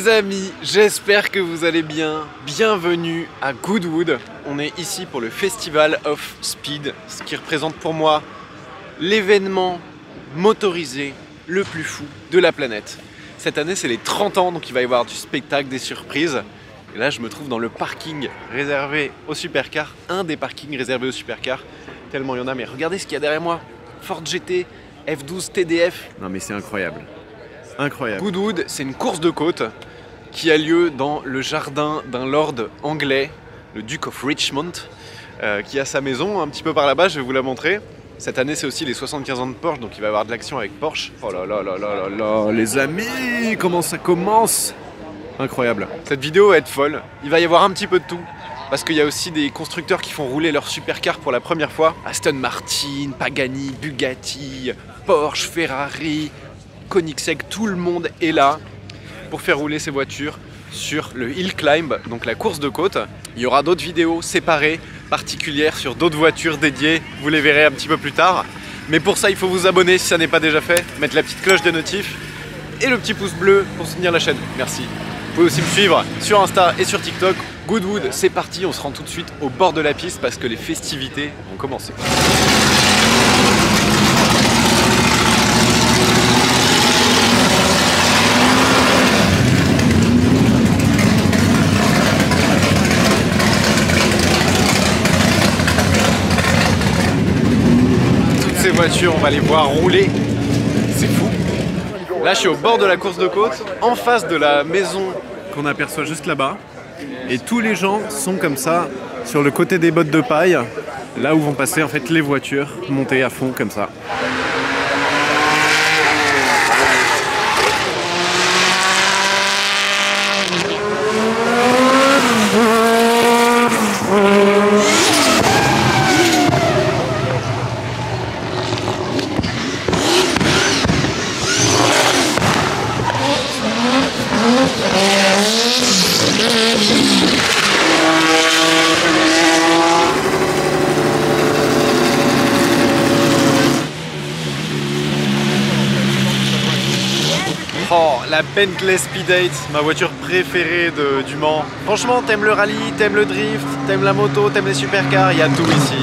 Les amis, j'espère que vous allez bien. Bienvenue à Goodwood. On est ici pour le Festival of Speed, ce qui représente pour moi l'événement motorisé le plus fou de la planète. Cette année, c'est les 30 ans, donc il va y avoir du spectacle, des surprises. Et là, je me trouve dans le parking réservé aux supercars, un des parkings réservés aux supercars, tellement il y en a. Mais regardez ce qu'il y a derrière moi. Ford GT, F12 TDF. Non mais c'est incroyable. Incroyable. Goodwood, c'est une course de côte qui a lieu dans le jardin d'un lord anglais, le Duke of Richmond, qui a sa maison un petit peu par là-bas, je vais vous la montrer. Cette année, c'est aussi les 75 ans de Porsche, donc il va y avoir de l'action avec Porsche. Oh là là là là là là, les amis, comment ça commence? Incroyable. Cette vidéo va être folle, il va y avoir un petit peu de tout. Parce qu'il y a aussi des constructeurs qui font rouler leurs supercars pour la première fois. Aston Martin, Pagani, Bugatti, Porsche, Ferrari, Koenigsegg, tout le monde est là pour faire rouler ces voitures sur le Hill Climb, donc la course de côte. Il y aura d'autres vidéos séparées, particulières sur d'autres voitures dédiées, vous les verrez un petit peu plus tard. Mais pour ça, il faut vous abonner si ça n'est pas déjà fait, mettre la petite cloche de notif et le petit pouce bleu pour soutenir la chaîne. Merci. Vous pouvez aussi me suivre sur Insta et sur TikTok. Goodwood, c'est parti, on se rend tout de suite au bord de la piste parce que les festivités vont commencer. Voitures, on va les voir rouler, c'est fou. Là je suis au bord de la course de côte, en face de la maison qu'on aperçoit juste là-bas, et tous les gens sont comme ça sur le côté des bottes de paille, là où vont passer en fait les voitures montées à fond comme ça. Oh, la Bentley Speed 8, ma voiture préférée du Mans. Franchement, t'aimes le rallye, t'aimes le drift, t'aimes la moto, t'aimes les supercars, il y a tout ici.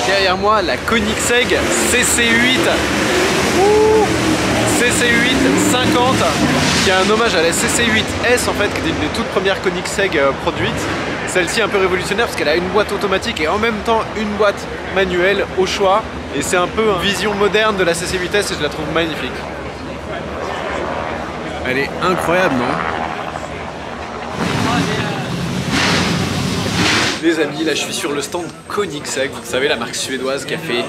Derrière moi, la Koenigsegg CC8 CC8 50 qui est un hommage à la CC8S en fait, qui est une des toutes premières Koenigsegg produites. Celle-ci est un peu révolutionnaire parce qu'elle a une boîte automatique et en même temps une boîte manuelle au choix, et c'est un peu une vision moderne de la CC8S et je la trouve magnifique. Elle est incroyable, non? Les amis, là je suis sur le stand Koenigsegg, vous savez la marque suédoise qui a fait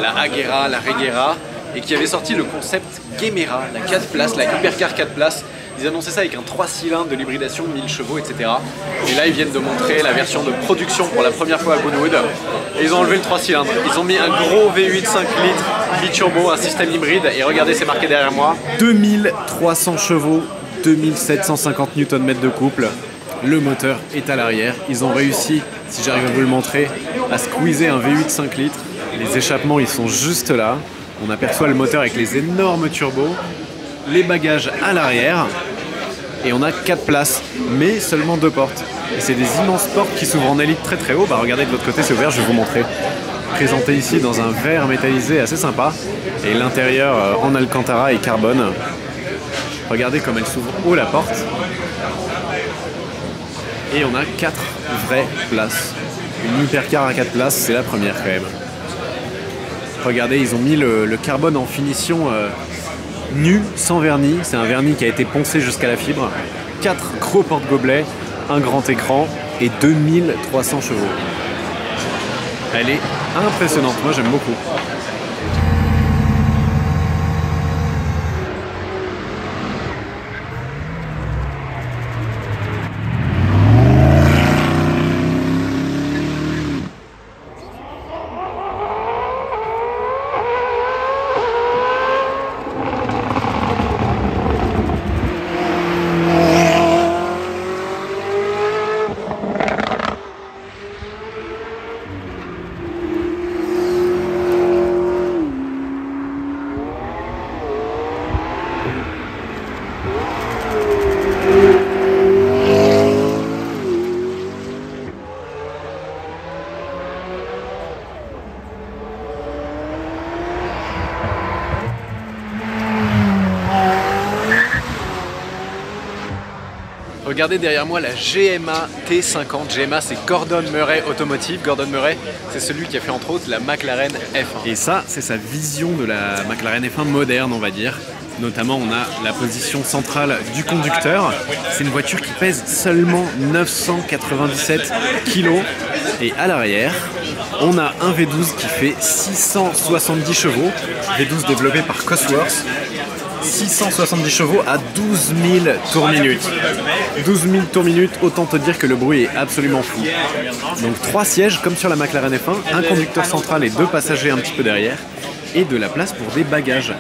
la Agera, la Regera et qui avait sorti le concept Gemera, la 4 places, la hypercar 4 places. Ils annonçaient ça avec un 3 cylindres de l'hybridation, 1000 chevaux, etc. Et là ils viennent de montrer la version de production pour la première fois à Goodwood. Et ils ont enlevé le 3 cylindres. Ils ont mis un gros V8 5 litres biturbo, un système hybride. Et regardez, c'est marqué derrière moi. 2300 chevaux, 2750 Nm de couple. Le moteur est à l'arrière. Ils ont réussi, si j'arrive à vous le montrer, à squeezer un V8 5 litres. Les échappements, ils sont juste là. On aperçoit le moteur avec les énormes turbos, les bagages à l'arrière. Et on a 4 places, mais seulement 2 portes. Et c'est des immenses portes qui s'ouvrent en élite très très haut. Bah regardez, de l'autre côté, c'est ouvert, je vais vous montrer. Présenté ici dans un verre métallisé assez sympa. Et l'intérieur en alcantara et carbone. Regardez comme elle s'ouvre haut la porte. Et on a 4 vraies places. Une hypercar à 4 places, c'est la première quand même. Regardez, ils ont mis le carbone en finition nu, sans vernis. C'est un vernis qui a été poncé jusqu'à la fibre. 4 gros porte-gobelets, un grand écran et 2300 chevaux. Elle est impressionnante, moi j'aime beaucoup. Regardez derrière moi la GMA T50. GMA, c'est Gordon Murray Automotive. Gordon Murray, c'est celui qui a fait entre autres la McLaren F1. Et ça, c'est sa vision de la McLaren F1 moderne, on va dire. Notamment, on a la position centrale du conducteur. C'est une voiture qui pèse seulement 997 kg. Et à l'arrière, on a un V12 qui fait 670 chevaux. V12 développé par Cosworth. 670 chevaux à 12 000 tours minutes. 12 000 tours minutes, autant te dire que le bruit est absolument fou. Donc 3 sièges comme sur la McLaren F1, un conducteur central et 2 passagers un petit peu derrière, et de la place pour des bagages.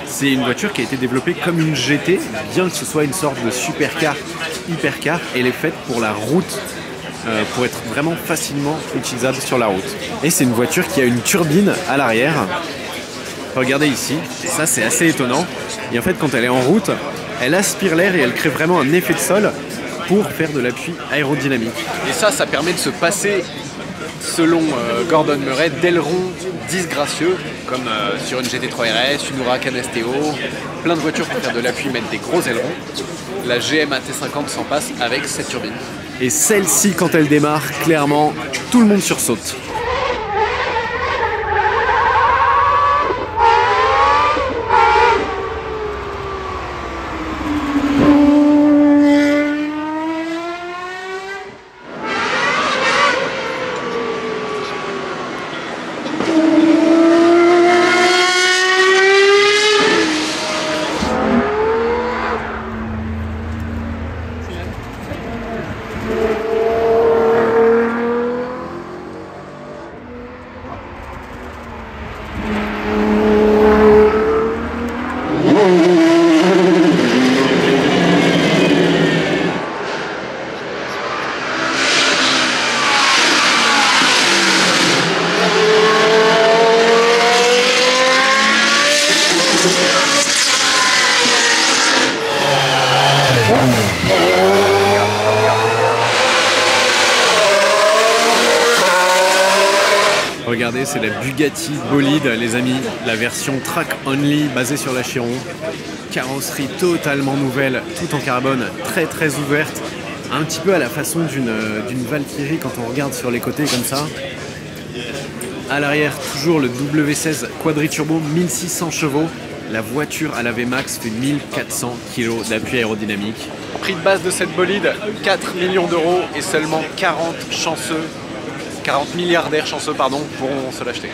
C'est une voiture qui a été développée comme une GT, bien que ce soit une sorte de supercar, hypercar, elle est faite pour la route, pour être vraiment facilement utilisable sur la route. Et c'est une voiture qui a une turbine à l'arrière. Regardez ici, ça c'est assez étonnant. Et en fait, quand elle est en route, elle aspire l'air et elle crée vraiment un effet de sol pour faire de l'appui aérodynamique. Et ça permet de se passer, selon Gordon Murray, d'ailerons disgracieux, comme sur une GT3 RS, une Huracan STO, plein de voitures pour faire de l'appui mettent des gros ailerons. La GMA T50 s'en passe avec cette turbine. Et celle-ci, quand elle démarre, clairement, tout le monde sursaute. Regardez, c'est la Bugatti Bolide, les amis, la version track only basée sur la Chiron. Carrosserie totalement nouvelle, tout en carbone, très ouverte, un petit peu à la façon d'une Valkyrie quand on regarde sur les côtés comme ça. À l'arrière, toujours le W16 quadri-turbo, 1600 chevaux. La voiture à la VMAX fait 1400 kg d'appui aérodynamique. Prix de base de cette bolide, 4 millions d'euros et seulement 40 milliardaires chanceux pourront se l'acheter.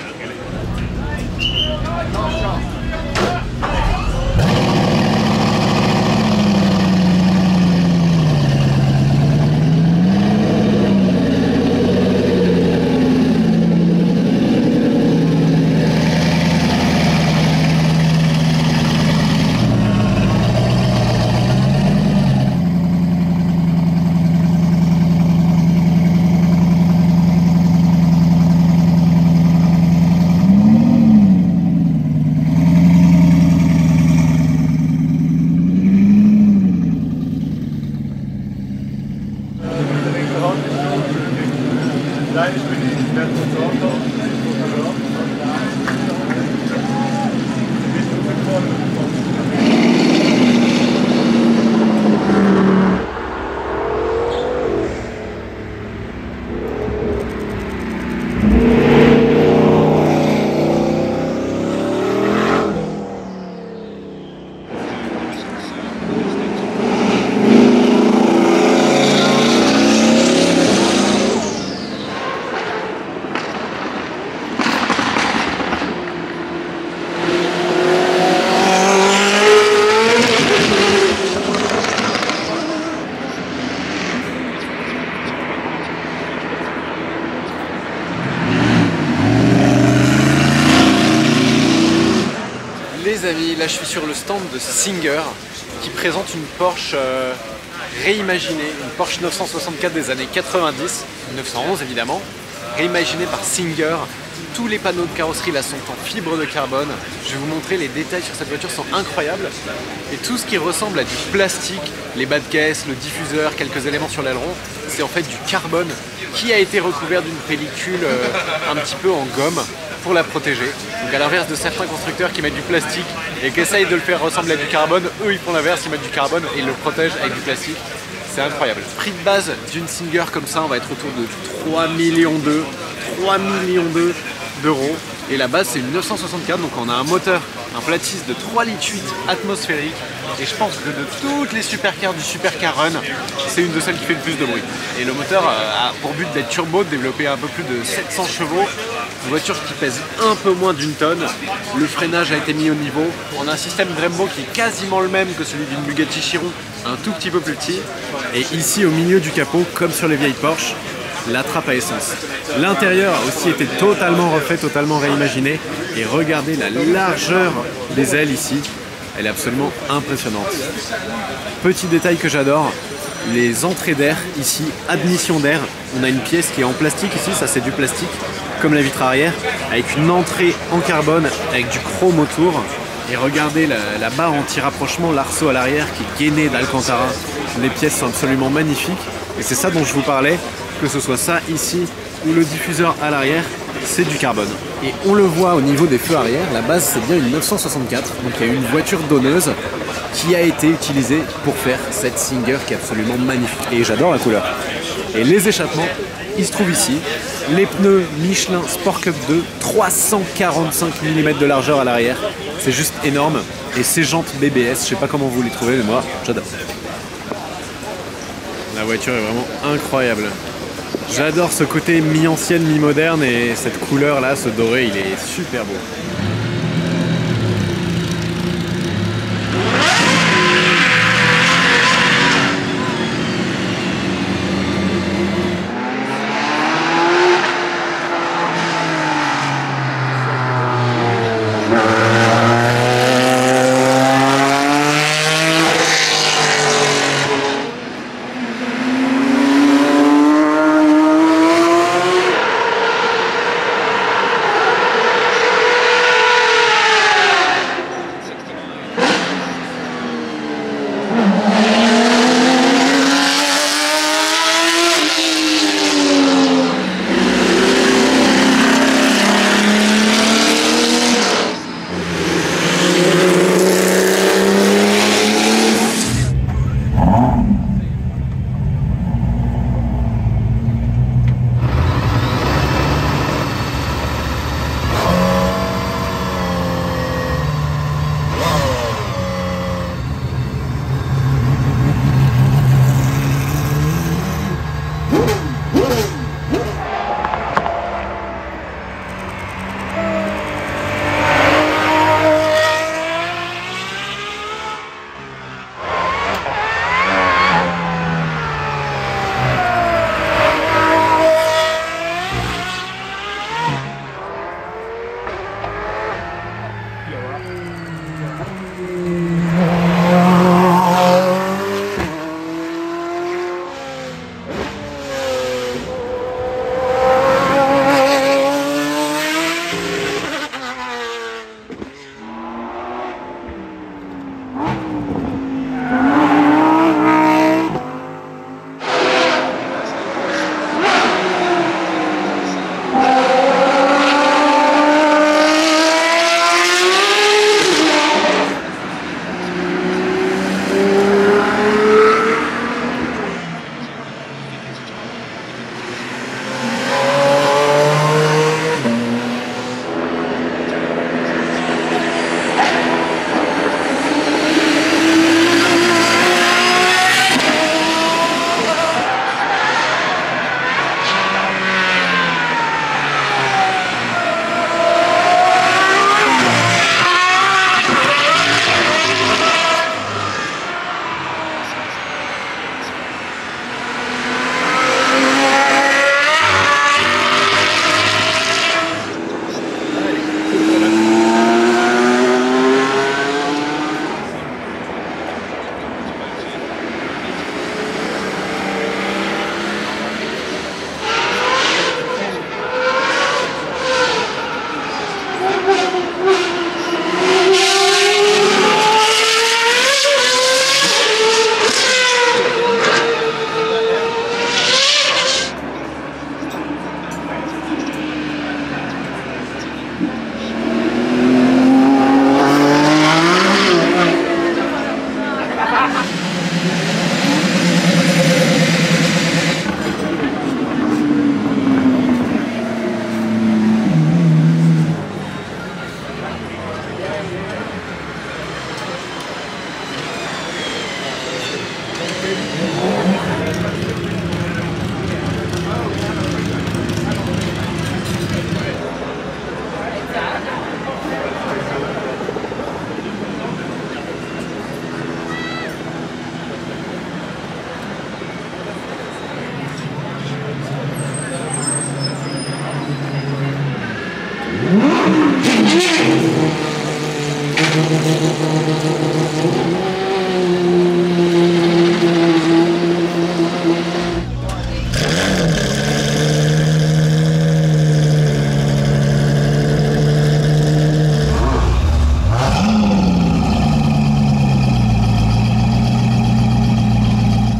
Les amis, là je suis sur le stand de Singer qui présente une Porsche réimaginée, une Porsche 964 des années 90, 911 évidemment, réimaginée par Singer. Tous les panneaux de carrosserie là sont en fibre de carbone. Je vais vous montrer, les détails sur cette voiture sont incroyables. Et tout ce qui ressemble à du plastique, les bas de caisse, le diffuseur, quelques éléments sur l'aileron, c'est en fait du carbone qui a été recouvert d'une pellicule un petit peu en gomme pour la protéger. Donc à l'inverse de certains constructeurs qui mettent du plastique et qui essayent de le faire ressembler à du carbone, eux ils font l'inverse, ils mettent du carbone et ils le protègent avec du plastique. c'est incroyable. Prix de base d'une Singer comme ça, on va être autour de 3 millions d'euros. Et la base c'est une 964, donc on a un moteur, un Plattis de 3,8 litres atmosphérique. Et je pense que de toutes les supercars du Supercar Run, c'est une de celles qui fait le plus de bruit. Et le moteur a pour but d'être turbo, de développer un peu plus de 700 chevaux. Une voiture qui pèse un peu moins d'une tonne. Le freinage a été mis au niveau. On a un système Brembo qui est quasiment le même que celui d'une Bugatti Chiron, un tout petit peu plus petit. Et ici au milieu du capot, comme sur les vieilles Porsche, la trappe à essence. L'intérieur a aussi été totalement refait, totalement réimaginé. Et regardez la largeur des ailes ici. Elle est absolument impressionnante. Petit détail que j'adore, les entrées d'air ici, admission d'air. On a une pièce qui est en plastique ici, ça c'est du plastique, comme la vitre arrière, avec une entrée en carbone, avec du chrome autour. Et regardez la barre anti-rapprochement, l'arceau à l'arrière qui est gainé d'Alcantara. Les pièces sont absolument magnifiques. Et c'est ça dont je vous parlais, que ce soit ça ici ou le diffuseur à l'arrière, c'est du carbone. Et on le voit au niveau des feux arrière, la base c'est bien une 964, donc il y a une voiture donneuse qui a été utilisée pour faire cette Singer qui est absolument magnifique. Et j'adore la couleur. Et les échappements, ils se trouvent ici. Les pneus Michelin Sport Cup 2, 345 mm de largeur à l'arrière, c'est juste énorme. Et ces jantes BBS, je sais pas comment vous les trouvez, mais moi j'adore. La voiture est vraiment incroyable. J'adore ce côté mi-ancienne, mi-moderne et cette couleur là, ce doré, il est super beau.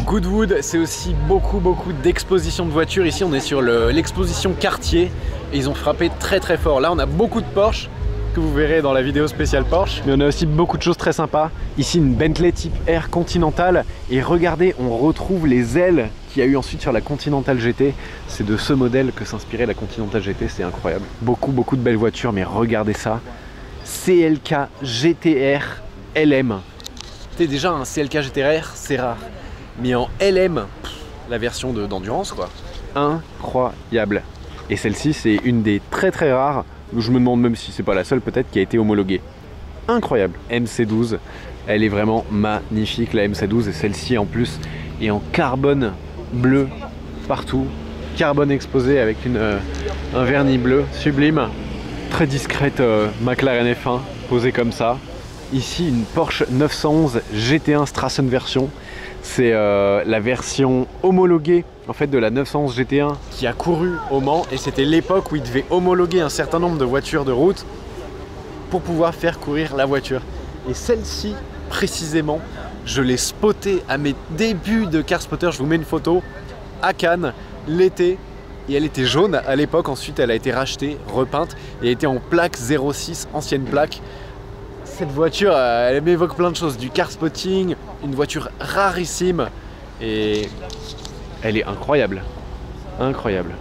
Goodwood, c'est aussi beaucoup d'expositions de voitures. Ici on est sur l'exposition Cartier et ils ont frappé très fort. Là on a beaucoup de Porsche que vous verrez dans la vidéo spéciale Porsche, mais on a aussi beaucoup de choses très sympas. Ici une Bentley type R Continental, et regardez, on retrouve les ailes qu'il y a eu ensuite sur la Continental GT. C'est de ce modèle que s'inspirait la Continental GT, c'est incroyable. Beaucoup de belles voitures, mais regardez ça, CLK GTR LM. C'est déjà un CLK GTR, c'est rare. Mais en LM, la version d'endurance quoi. Incroyable. Et celle-ci c'est une des très rares, je me demande même si c'est pas la seule peut-être, qui a été homologuée. Incroyable. MC12, elle est vraiment magnifique la MC12, et celle-ci en plus est en carbone bleu partout. Carbone exposé avec un vernis bleu sublime. Très discrète McLaren F1 posée comme ça. Ici une Porsche 911 GT1 Strassen version. C'est la version homologuée en fait de la 911 GT1 qui a couru au Mans, et c'était l'époque où ils devaient homologuer un certain nombre de voitures de route pour pouvoir faire courir la voiture. Et celle-ci précisément, je l'ai spotée à mes débuts de car spotter. Je vous mets une photo à Cannes l'été, et elle était jaune à l'époque. Ensuite elle a été rachetée, repeinte, et elle était en plaque 06, ancienne plaque. Cette voiture, elle m'évoque plein de choses, du car spotting, une voiture rarissime, et elle est incroyable, incroyable.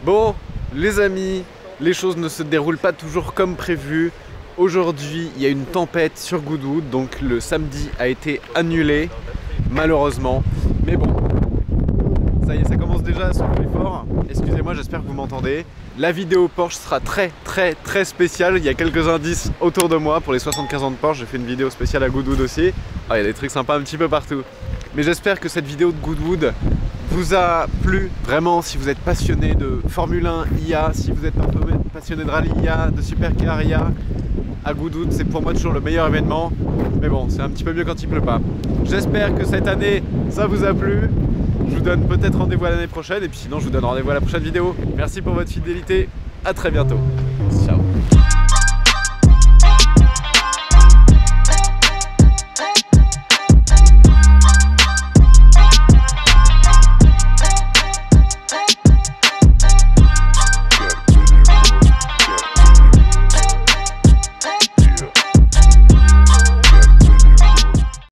Bon, les amis, les choses ne se déroulent pas toujours comme prévu. Aujourd'hui, il y a une tempête sur Goodwood, donc le samedi a été annulé, malheureusement. Mais bon, ça y est, ça commence déjà à souffler fort. Excusez-moi, j'espère que vous m'entendez. La vidéo Porsche sera très spéciale. Il y a quelques indices autour de moi pour les 75 ans de Porsche. J'ai fait une vidéo spéciale à Goodwood aussi. Ah, il y a des trucs sympas un petit peu partout. Mais j'espère que cette vidéo de Goodwood vous a plu. Vraiment, si vous êtes passionné de Formule 1 IA, si vous êtes passionné de rallye IA, de supercar IA, à Goodwood, c'est pour moi toujours le meilleur événement. Mais bon, c'est un petit peu mieux quand il pleut pas. J'espère que cette année, ça vous a plu. Je vous donne peut-être rendez-vous à l'année prochaine, et puis sinon je vous donne rendez-vous à la prochaine vidéo. Merci pour votre fidélité, à très bientôt. Ciao.